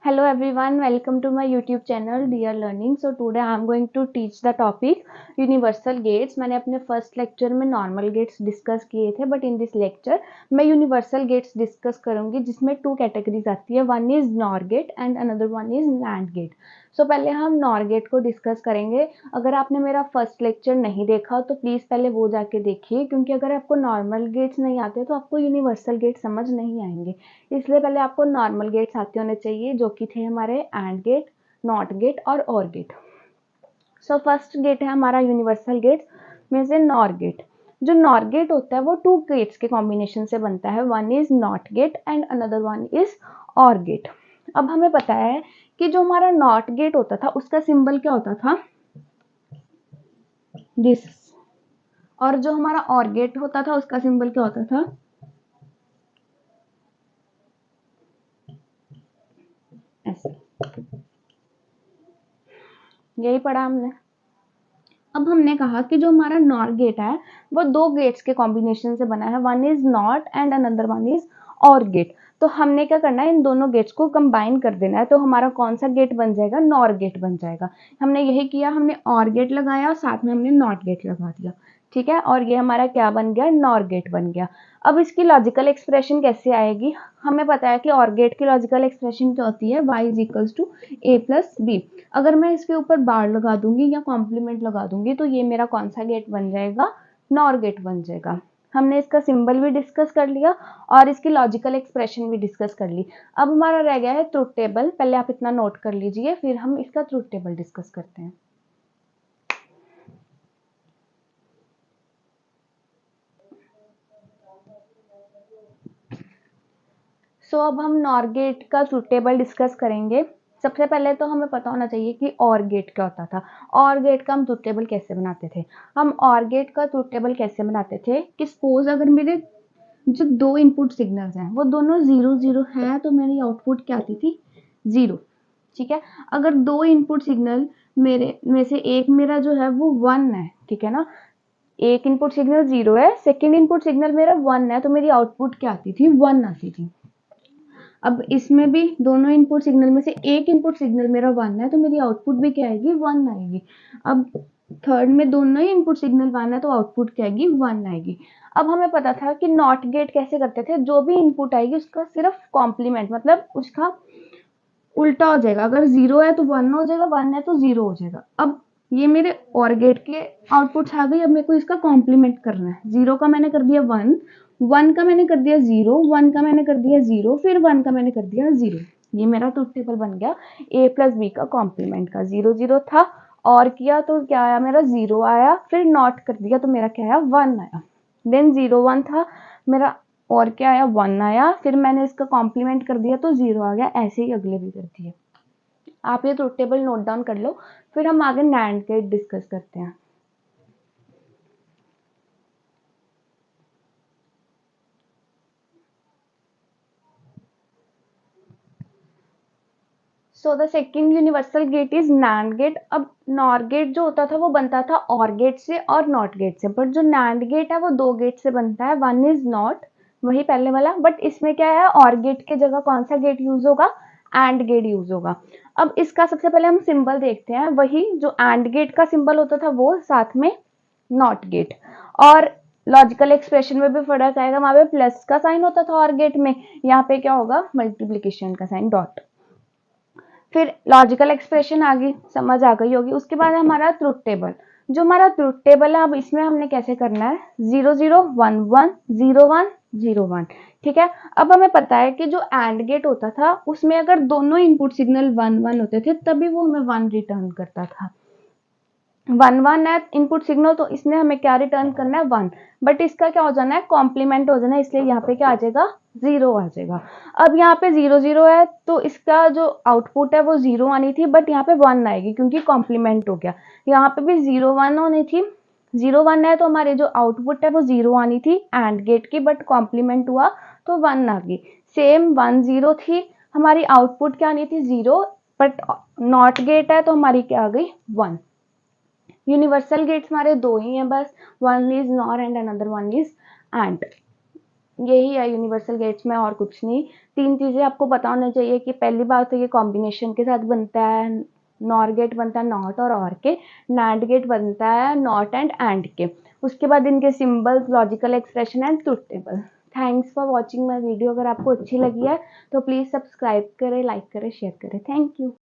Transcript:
Hello everyone, welcome to my YouTube channel Dear Learning. So today I am going to teach the topic Universal Gates. मैंने अपने first lecture में normal gates discuss किए थे, but in this lecture मैं universal gates discuss करूंगी जिसमें two categories आती है. One is NOR gate and another one is NAND gate. So पहले हम नॉर गेट को डिस्कस करेंगे. अगर आपने मेरा फर्स्ट लेक्चर नहीं देखा तो प्लीज़ पहले वो जाके देखिए, क्योंकि अगर आपको नॉर्मल गेट्स नहीं आते तो आपको यूनिवर्सल गेट समझ नहीं आएंगे. इसलिए पहले आपको नॉर्मल गेट्स आते होने चाहिए, जो कि थे हमारे एंड गेट, नॉट गेट और गेट. सो फर्स्ट गेट है हमारा यूनिवर्सल गेट में से नॉर गेट. जो नॉर गेट होता है वो टू गेट्स के कॉम्बिनेशन से बनता है. One is not gate and another one is और गेट. अब हमें पता है कि जो हमारा नॉट गेट होता था उसका सिंबल क्या होता था, दिस. और जो हमारा और गेट होता था उसका सिंबल क्या होता था, ऐसे. यही पढ़ा हमने. अब हमने कहा कि जो हमारा नॉर गेट है वो दो गेट्स के कॉम्बिनेशन से बना है. One is not and another one is और गेट. तो हमने क्या करना है, इन दोनों गेट्स को कंबाइन कर देना है. तो हमारा कौन सा गेट बन जाएगा, नॉर गेट बन जाएगा. हमने यही किया, हमने और गेट लगाया और साथ में हमने नॉट गेट लगा दिया. ठीक है, और ये हमारा क्या बन गया, नॉर गेट बन गया. अब इसकी लॉजिकल एक्सप्रेशन कैसे आएगी, हमें पता है कि और गेट की लॉजिकल एक्सप्रेशन क्या होती है, y is equals to a plus B. अगर मैं इसके ऊपर बार लगा दूंगी या कॉम्प्लीमेंट लगा दूंगी तो ये मेरा कौन सा गेट बन जाएगा, नॉर गेट बन जाएगा. हमने इसका सिंबल भी डिस्कस कर लिया और इसकी लॉजिकल एक्सप्रेशन भी डिस्कस कर ली. अब हमारा रह गया है ट्रुथ टेबल. पहले आप इतना नोट कर लीजिए, फिर हम इसका ट्रुथ टेबल डिस्कस करते हैं. अब हम नॉर गेट का ट्रुथ टेबल डिस्कस करेंगे. सबसे पहले तो हमें पता होना चाहिए कि और गेट क्या होता था. और गेट का हम ट्रुथ टेबल कैसे बनाते थे. हम और गेट का ट्रुथ टेबल कैसे बनाते थे कि सपोज अगर मेरे जो दो इनपुट सिग्नल्स हैं वो दोनों 0 0 है तो मेरी आउटपुट क्या आती थी, 0. ठीक है, अगर दो इनपुट सिग्नल मेरे में से एक मेरा जो है वो 1 है, ठीक है ना, एक इनपुट सिग्नल 0 है, सेकेंड इनपुट सिग्नल मेरा 1 है, तो मेरी आउटपुट क्या आती थी, 1 आती थी. अब इसमें भी दोनों इनपुट सिग्नल में से एक इनपुट सिग्नल मेरा 1 है तो मेरी आउटपुट भी क्या आएगी, 1 आएगी. अब थर्ड में दोनों ही इनपुट सिग्नल 1 है तो आउटपुट क्या आएगी, 1 आएगी. अब हमें पता था कि नॉट गेट कैसे करते थे, जो भी इनपुट आएगी उसका सिर्फ कॉम्प्लीमेंट, मतलब उसका उल्टा हो जाएगा. अगर 0 है तो 1 हो जाएगा, 1 है तो 0 हो जाएगा. अब ये मेरे और गेट के आउटपुट्स आ गई. अब मेरे को इसका कॉम्प्लीमेंट करना है. 0 का मैंने कर दिया 1, 1 का मैंने कर दिया 0, 1 का मैंने कर दिया 0, फिर 1 का मैंने कर दिया 0. ये मेरा ट्रुथ टेबल बन गया a प्लस बी का कॉम्प्लीमेंट का. 0 0 था और किया तो क्या आया, मेरा 0 आया. फिर नॉट कर दिया तो मेरा क्या आया, 1 आया. देन 0 1 था मेरा और क्या आया, 1 आया. फिर मैंने इसका कॉम्प्लीमेंट कर दिया तो 0 आ गया. ऐसे ही अगले भी कर दिए. आप ये ट्रुथ टेबल नोट डाउन कर लो, फिर हम आगे नैंड गेट डिस्कस करते हैं. So the second universal gate is NAND gate. अब नॉर गेट जो होता था वो बनता था और गेट से और नॉट गेट से, बट जो नैंड गेट है वो दो गेट से बनता है. वन इज नॉट, वही पहले वाला, बट इसमें क्या है, और गेट के जगह कौन सा गेट यूज होगा, एंड गेट यूज होगा. अब इसका सबसे पहले हम सिंबल देखते हैं. वही जो एंड गेट का सिंबल होता था वो साथ में नॉट गेट. और लॉजिकल एक्सप्रेशन में भी फर्क आएगा. वहां पे प्लस का साइन होता था और गेट में, यहाँ पे क्या होगा, मल्टीप्लीकेशन का साइन, डॉट. फिर लॉजिकल एक्सप्रेशन आ गई, समझ आ गई होगी. उसके बाद हमारा ट्रुथ टेबल. जो हमारा ट्रुथ टेबल है अब इसमें हमने कैसे करना है, 0 0 1 1 0 1 0 1. ठीक है, अब हमें पता है कि जो एंड गेट होता था उसमें अगर दोनों इनपुट सिग्नल 1 1 होते थे तभी वो हमें 1 रिटर्न करता था. 1 1 है इनपुट सिग्नल तो इसने हमें क्या रिटर्न करना है, 1. बट इसका क्या हो जाना है, कॉम्प्लीमेंट हो जाना है, इसलिए यहाँ पे क्या आ जाएगा, 0 आ जाएगा. अब यहाँ पे 0 0 है तो इसका जो आउटपुट है वो 0 आनी थी, बट यहाँ पे 1 आएगी क्योंकि कॉम्प्लीमेंट हो गया. यहाँ पे भी 0 1 होनी थी. 0 1 है तो हमारी जो आउटपुट है वो 0 आनी थी एंड गेट की, बट कॉम्प्लीमेंट हुआ तो 1 आ गई. सेम 1 0 थी, हमारी आउटपुट क्या आनी थी, 0, बट नॉट गेट है तो हमारी क्या आ गई, 1. यूनिवर्सल गेट्स हमारे दो ही हैं बस, one is nor and another one is and. यही है यूनिवर्सल गेट्स में, और कुछ नहीं। 3 चीज़ें आपको पता होना चाहिए कि पहली बात तो ये कॉम्बिनेशन के साथ बनता है, नॉर गेट बनता है नॉट और के, नैंड गेट बनता है नॉट एंड के। उसके बाद इनके symbols, logical expression and truth table. Thanks for watching my video. अगर आपको अच्छी लगी है तो प्लीज़ सब्सक्राइब करें, लाइक करें, शेयर करें। Thank you.